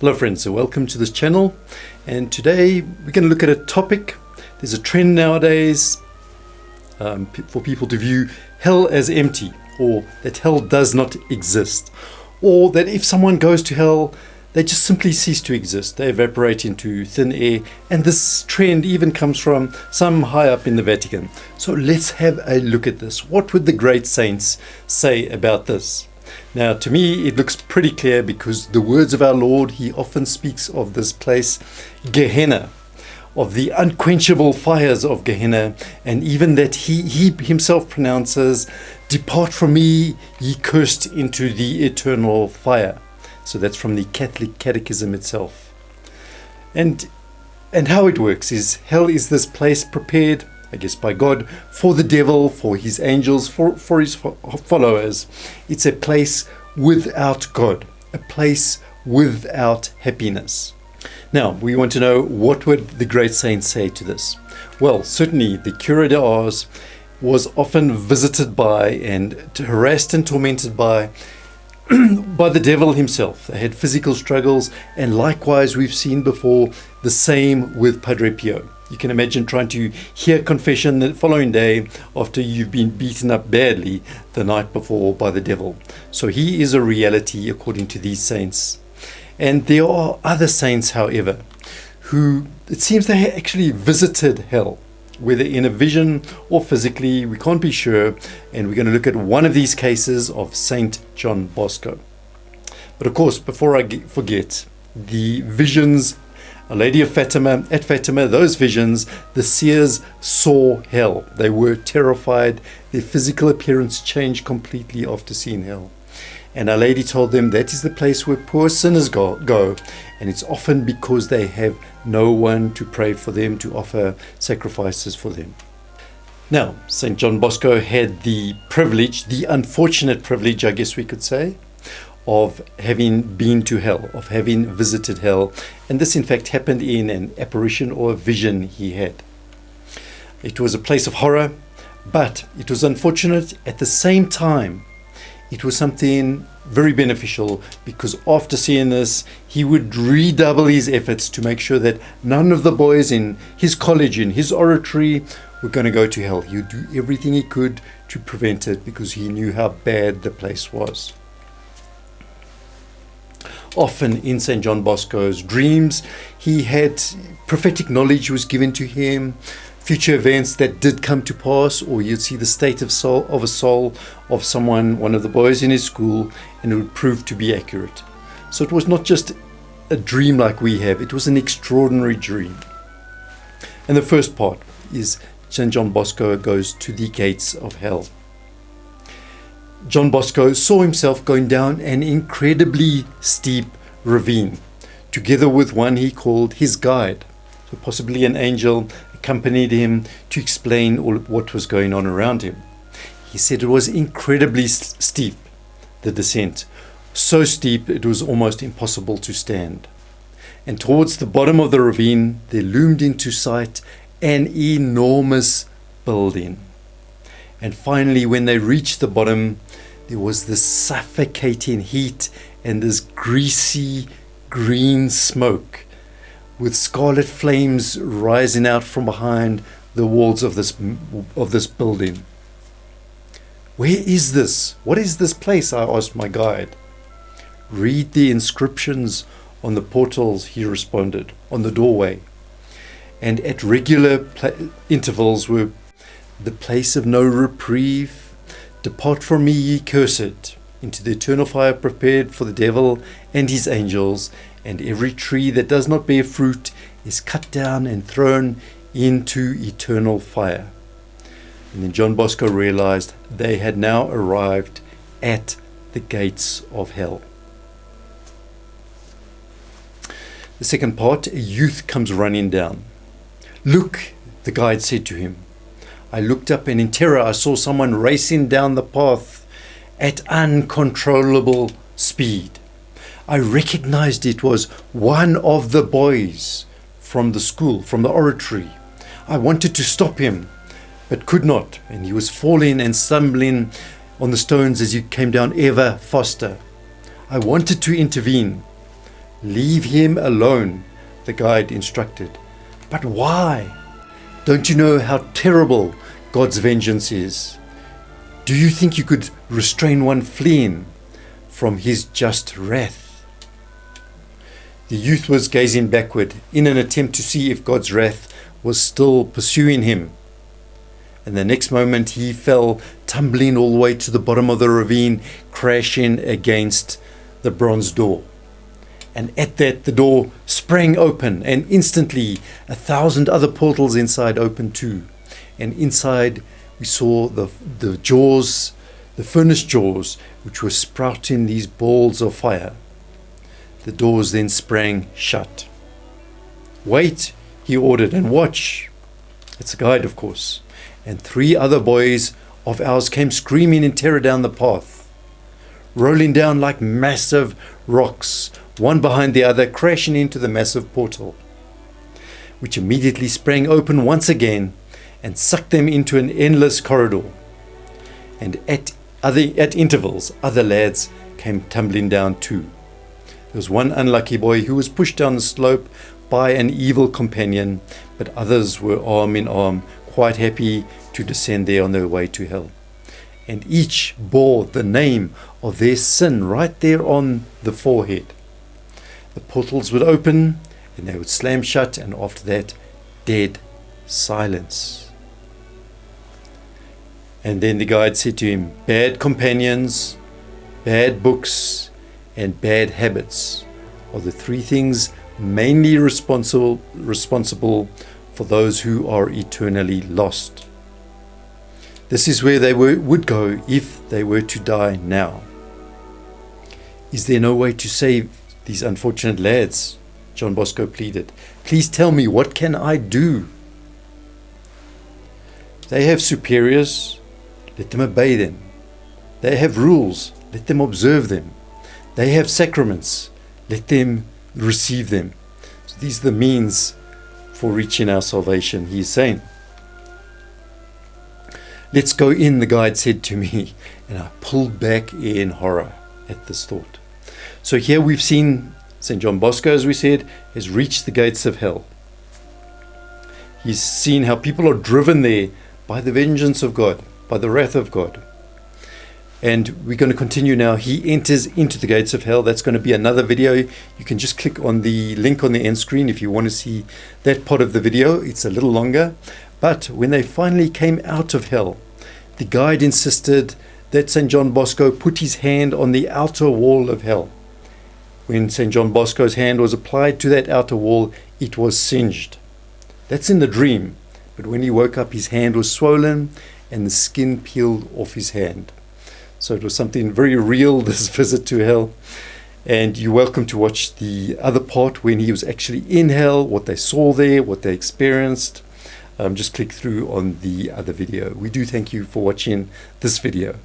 Hello friends, welcome to this channel, and today we're going to look at a topic. There's a trend nowadays for people to view hell as empty, or that hell does not exist, or that if someone goes to hell they just simply cease to exist. They evaporate into thin air, and this trend even comes from some high up in the Vatican. So let's have a look at this. What would the great saints say about this? Now, to me, it looks pretty clear, because the words of our Lord, he often speaks of this place, Gehenna, of the unquenchable fires of Gehenna, and even that he himself pronounces, "Depart from me, ye cursed, into the eternal fire." So that's from the Catholic Catechism itself. And how it works is, hell is this place prepared, I guess, by God, for the devil, for his angels, for his followers. It's a place without God, a place without happiness. Now, we want to know, what would the great saints say to this? Well, certainly the Cura de Ars was often visited by and harassed and tormented by the devil himself. They had physical struggles, and likewise we've seen before the same with Padre Pio. You can imagine trying to hear confession the following day after you've been beaten up badly the night before by the devil. So he is a reality according to these saints. And there are other saints, however, who it seems they actually visited hell, whether in a vision or physically, we can't be sure. And we're going to look at one of these cases of Saint John Bosco. But of course, before I forget, the visions, a Lady of Fatima, at Fatima, those visions, the seers saw hell. They were terrified. Their physical appearance changed completely after seeing hell. And Our Lady told them that is the place where poor sinners go. And it's often because they have no one to pray for them, to offer sacrifices for them. Now, St. John Bosco had the privilege, the unfortunate privilege, I guess we could say, of having been to hell, of having visited hell. And this in fact happened in an apparition or a vision he had. It was a place of horror, but it was unfortunate. At the same time, it was something very beneficial, because after seeing this, he would redouble his efforts to make sure that none of the boys in his college, in his oratory, were going to go to hell. He would do everything he could to prevent it, because he knew how bad the place was. Often in St. John Bosco's dreams, he had prophetic knowledge was given to him, future events that did come to pass, or you'd see the state of a soul of someone, one of the boys in his school, and it would prove to be accurate. So it was not just a dream like we have, it was an extraordinary dream. And the first part is St. John Bosco goes to the gates of hell. John Bosco saw himself going down an incredibly steep ravine, together with one he called his guide. So possibly an angel accompanied him to explain all what was going on around him. He said it was incredibly steep, the descent. So steep it was almost impossible to stand. And towards the bottom of the ravine there loomed into sight an enormous building. And finally, when they reached the bottom, there was this suffocating heat and this greasy green smoke, with scarlet flames rising out from behind the walls of this building. "Where is this? What is this place?" I asked my guide. "Read the inscriptions on the portals," he responded, "on the doorway." And at regular intervals were, "The place of no reprieve, depart from me, ye cursed, into the eternal fire prepared for the devil and his angels, and every tree that does not bear fruit is cut down and thrown into eternal fire." And then John Bosco realized they had now arrived at the gates of hell. The second part, a youth comes running down. "Look," the guide said to him. I looked up, and in terror I saw someone racing down the path at uncontrollable speed. I recognized it was one of the boys from the school, from the oratory. I wanted to stop him, but could not, and he was falling and stumbling on the stones as he came down ever faster. I wanted to intervene, "Leave him alone," the guide instructed. "But why? Don't you know how terrible God's vengeance is? Do you think you could restrain one fleeing from his just wrath?" The youth was gazing backward in an attempt to see if God's wrath was still pursuing him. And the next moment he fell tumbling all the way to the bottom of the ravine, crashing against the bronze door. And at that, the door sprang open, and instantly 1,000 other portals inside opened too. And inside we saw the jaws, the furnace jaws, which were sprouting these balls of fire. The doors then sprang shut. "Wait," he ordered, "and watch." It's a guide, of course. And 3 other boys of ours came screaming in terror down the path, rolling down like massive rocks, one behind the other, crashing into the massive portal, which immediately sprang open once again and sucked them into an endless corridor. And at intervals, other lads came tumbling down too. There was one unlucky boy who was pushed down the slope by an evil companion, but others were arm in arm, quite happy to descend there on their way to hell. And each bore the name of their sin right there on the forehead. The portals would open and they would slam shut, and after that, dead silence. And then the guide said to him, "Bad companions, bad books, and bad habits are the 3 things mainly responsible for those who are eternally lost." This is where they would go if they were to die now. "Is there no way to save these unfortunate lads?" John Bosco pleaded. "Please tell me, what can I do?" "They have superiors, let them obey them. They have rules, let them observe them. They have sacraments, let them receive them." So these are the means for reaching our salvation, he is saying. "Let's go in," the guide said to me, and I pulled back in horror at this thought. So here we've seen St. John Bosco, as we said, has reached the gates of hell. He's seen how people are driven there by the vengeance of God, by the wrath of God. And we're going to continue now. He enters into the gates of hell. That's going to be another video. You can just click on the link on the end screen if you want to see that part of the video. It's a little longer. But when they finally came out of hell, the guide insisted that St. John Bosco put his hand on the outer wall of hell. When St. John Bosco's hand was applied to that outer wall, it was singed. That's in the dream. But when he woke up, his hand was swollen and the skin peeled off his hand. So it was something very real, this visit to hell. And you're welcome to watch the other part when he was actually in hell, what they saw there, what they experienced. Just click through on the other video. We do thank you for watching this video.